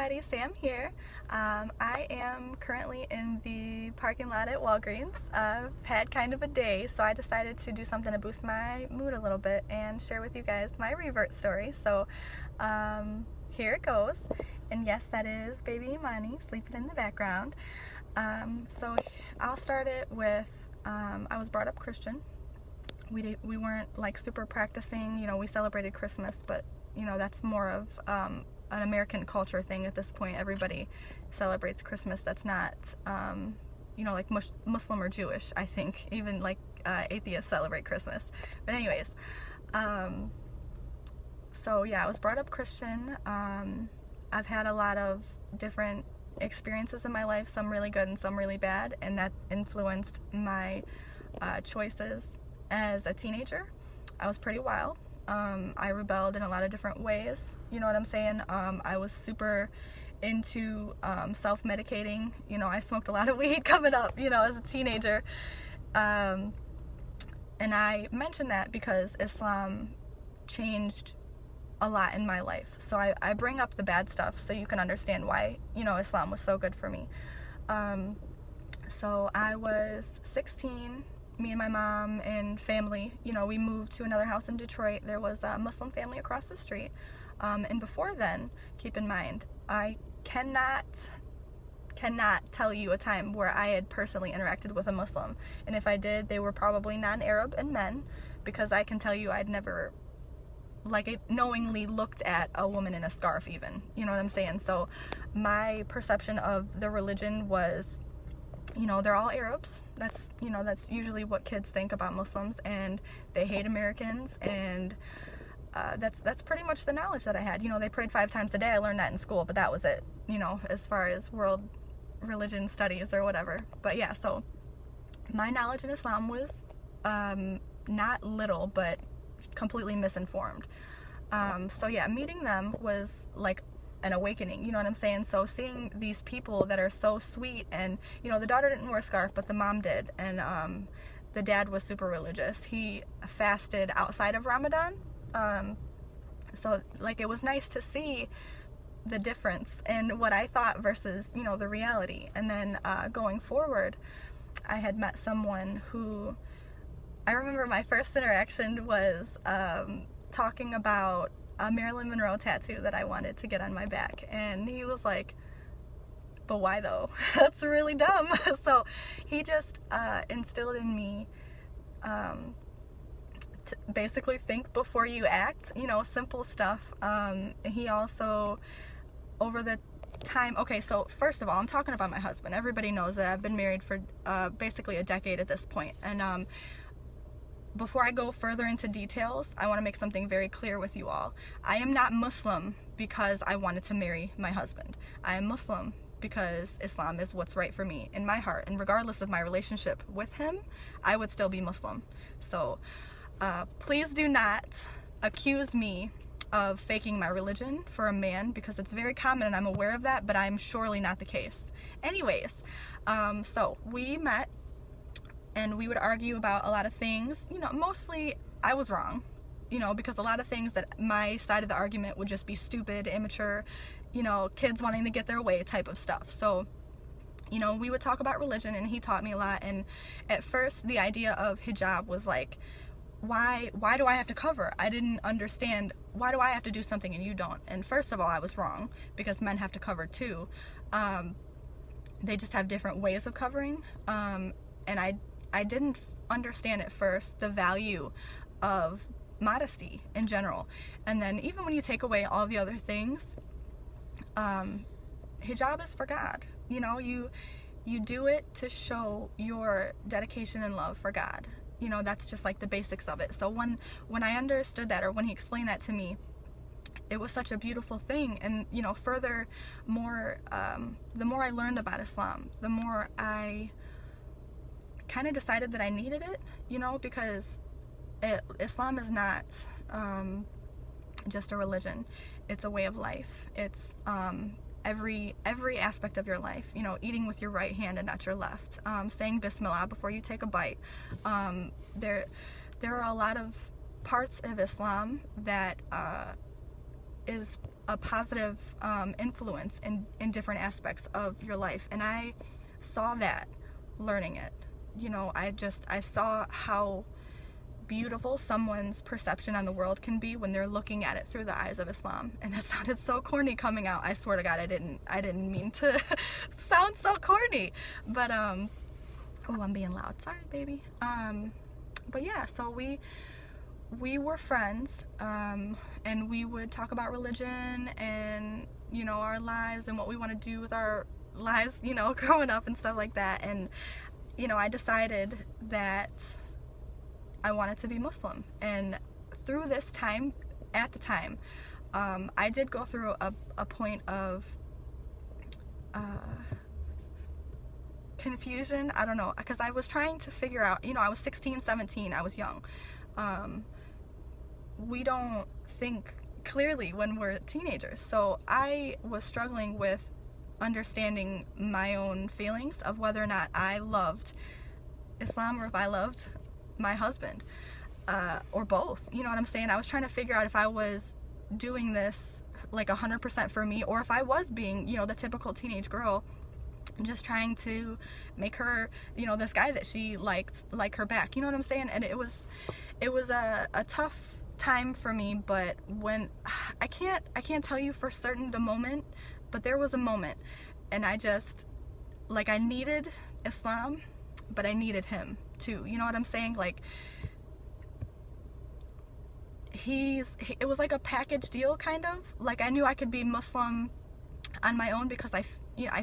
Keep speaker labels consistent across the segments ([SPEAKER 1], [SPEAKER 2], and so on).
[SPEAKER 1] everybody, Sam here. I am currently in the parking lot at Walgreens. I've had kind of a day, so I decided to do something to boost my mood a little bit and share with you guys my revert story. So here it goes. And yes, that is baby Imani sleeping in the background. So I'll start it with, I was brought up Christian. We weren't like super practicing, we celebrated Christmas, but that's more of an American culture thing at this point. Everybody celebrates Christmas. That's not, like Muslim or Jewish, I think. Even like atheists celebrate Christmas. But anyways, so yeah, I was brought up Christian. I've had a lot of different experiences in my life, some really good and some really bad, and that influenced my choices as a teenager. I was pretty wild. I rebelled in a lot of different ways, you know what I'm saying? I was super into self-medicating. I smoked a lot of weed coming up, as a teenager. And I mention that because Islam changed a lot in my life. So I bring up the bad stuff so you can understand why, Islam was so good for me. So I was 16. Me and my mom and family, we moved to another house in Detroit. There was a Muslim family across the street. And before then, keep in mind, I cannot tell you a time where I had personally interacted with a Muslim. And if I did, they were probably non-Arab and men, because I can tell you I'd never knowingly looked at a woman in a scarf even. You know what I'm saying? So my perception of the religion was, they're all Arabs. That's usually what kids think about Muslims, and they hate Americans, and that's pretty much the knowledge that I had. They prayed 5 times a day. I learned that in school, but that was it, as far as world religion studies or whatever. But yeah, so my knowledge in Islam was not little, but completely misinformed. So yeah, meeting them was like an awakening, you know what I'm saying? So seeing these people that are so sweet, and the daughter didn't wear a scarf, but the mom did, and the dad was super religious. He fasted outside of Ramadan, so like it was nice to see the difference in what I thought versus the reality. And then going forward, I had met someone who, I remember my first interaction was talking about a Marilyn Monroe tattoo that I wanted to get on my back, and he was like, but why though? That's really dumb. So he just instilled in me to basically think before you act, simple stuff. He also, over the time, okay, so first of all, I'm talking about my husband. Everybody knows that I've been married for basically a decade at this point, and before I go further into details, I want to make something very clear with you all. I am not Muslim because I wanted to marry my husband. I am Muslim because Islam is what's right for me in my heart. And regardless of my relationship with him, I would still be Muslim. So please do not accuse me of faking my religion for a man, because it's very common and I'm aware of that, but I'm surely not the case. Anyways, so we met, and we would argue about a lot of things. Mostly I was wrong, because a lot of things that my side of the argument would just be stupid, immature, kids wanting to get their way type of stuff. So, we would talk about religion, and he taught me a lot. And at first, the idea of hijab was like, why do I have to cover? I didn't understand, why do I have to do something and you don't? And first of all, I was wrong, because men have to cover too. They just have different ways of covering. And I didn't understand at first the value of modesty in general. And then even when you take away all the other things, hijab is for God. You do it to show your dedication and love for God. That's just like the basics of it. So when I understood that, or when he explained that to me, it was such a beautiful thing. And furthermore, the more I learned about Islam, the more I kind of decided that I needed it, because Islam is not just a religion. It's a way of life. It's every aspect of your life. Eating with your right hand and not your left. Saying Bismillah before you take a bite. There are a lot of parts of Islam that is a positive influence in different aspects of your life. And I saw that learning it. You know, I saw how beautiful someone's perception on the world can be when they're looking at it through the eyes of Islam. And that sounded so corny coming out. I swear to God, I didn't mean to sound so corny. But oh, I'm being loud. Sorry, baby. But yeah, so we were friends, and we would talk about religion and, you know, our lives and what we want to do with our lives, you know, growing up and stuff like that. And, you know, I decided that I wanted to be Muslim. And through this time, at the time, I did go through a point of confusion. I don't know, because I was trying to figure out, you know, I was 16, 17, I was young. We don't think clearly when we're teenagers. So I was struggling with understanding my own feelings of whether or not I loved Islam or if I loved my husband, or both. You know what I'm saying? I was trying to figure out if I was doing this like 100% for me, or if I was being, you know, the typical teenage girl, just trying to make her, you know, this guy that she liked, like her back. You know what I'm saying? And it was a tough time for me. But when I can't tell you for certain the moment, but there was a moment, and I just, like, I needed Islam, but I needed him too. You know what I'm saying? Like, it was like a package deal, kind of. Like, I knew I could be Muslim on my own because I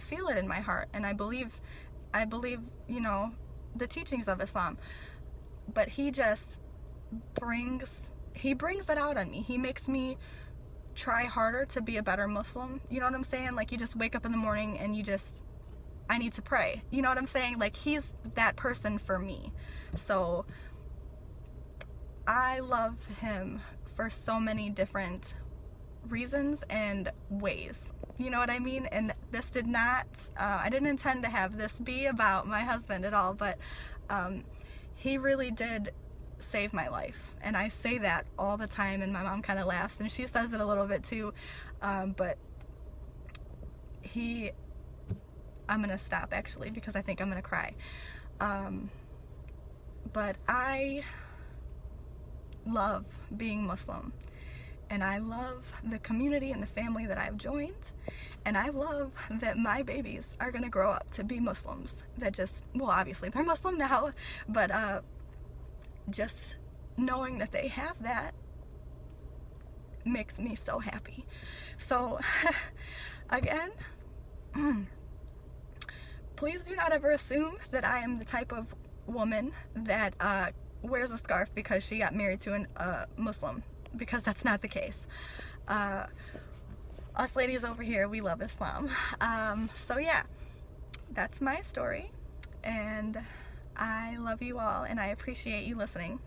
[SPEAKER 1] feel it in my heart, and I believe, you know, the teachings of Islam. But he just brings it out on me. He makes me try harder to be a better Muslim. You know what I'm saying? Like, you just wake up in the morning and I need to pray. You know what I'm saying? Like, he's that person for me. So I love him for so many different reasons and ways. You know what I mean? And this did not, I didn't intend to have this be about my husband at all, but he really did save my life. And I say that all the time, and my mom kind of laughs, and she says it a little bit too. But I'm gonna stop actually, because I think I'm gonna cry. But I love being Muslim, and I love the community and the family that I've joined, and I love that my babies are gonna grow up to be Muslims that just, well, obviously they're Muslim now, but just knowing that they have that makes me so happy. So again, please do not ever assume that I am the type of woman that wears a scarf because she got married to a Muslim, because that's not the case. Us ladies over here, we love Islam. So yeah, that's my story, and I love you all, and I appreciate you listening.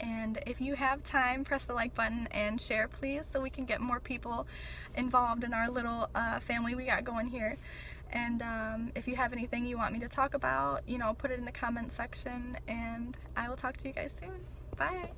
[SPEAKER 1] And if you have time, press the like button and share, please, so we can get more people involved in our little family we got going here. And if you have anything you want me to talk about, you know, put it in the comment section, and I will talk to you guys soon. Bye.